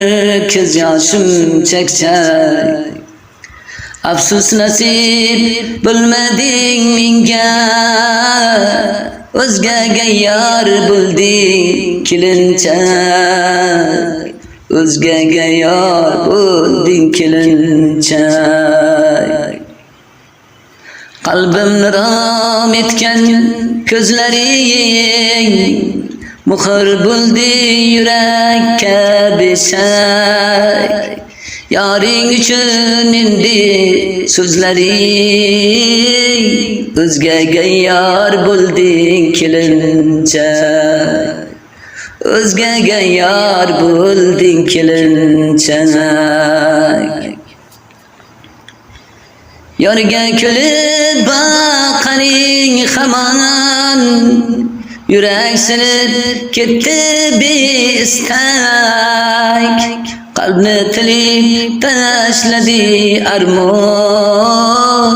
Kız yaşım çekecek. Afsus nasip bilmeding menga, o'zgaga yar bulding kelinchak, o'zgaga yar bulding kelinchak. Qalbimni rom etgan ko'zlaring, muhr buldi yurakka beshak. Yaring uchun endi so'zlaring, o'zgaga yar bulding kelinchak, o'zgaga yar bulding kelinchak. Yorga kulib baqaning hamon, yurak sinib ketdi beistak. Qalbni tilib tashladi armon,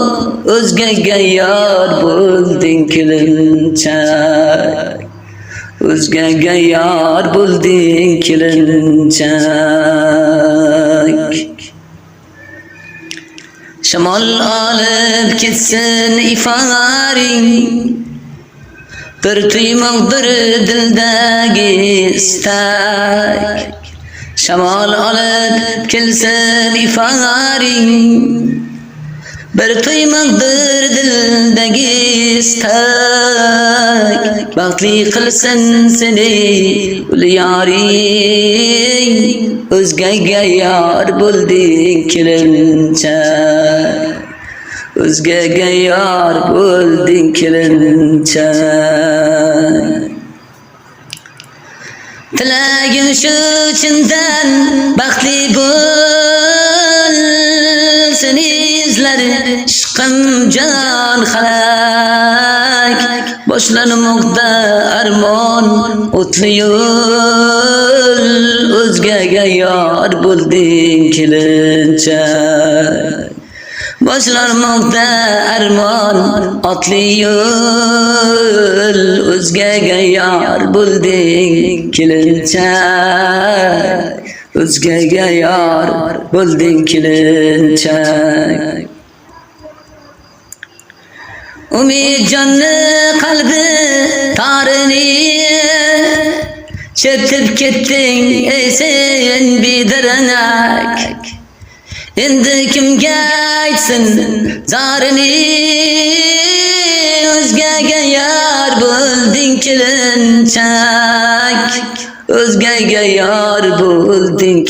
o'zgaga yor bulding kelinchak, o'zgaga yor bulding kelinchak. Shamol olib ketsin iforing, bir tuymoqdir dildagi istak. Shamol olib kelsin iforing, bir tuymoqdir dildagi istak. Baxtli qilsin seni ul yoring, o'zgaga yor bulding kelinchak, o'zgaga yor bulding kelinchak. Tilagim shu chindan baxtli bo'lsin, izlari ishqim jon halak. Boshlanmoqda armon o'tli yo'l, o'zgaga yor bulding kelinchak. Boshlanmoqda armon otli yo'l, o'zgaga yor bulding kelinchak, o'zgaga yor bulding kelinchak. Umid jonni qalbi tarini chertib ketding ey sen bidiranak. Endi kimga aytsin zarini, o'zgaga yor bulding kelinchak, o'zgaga yor bulding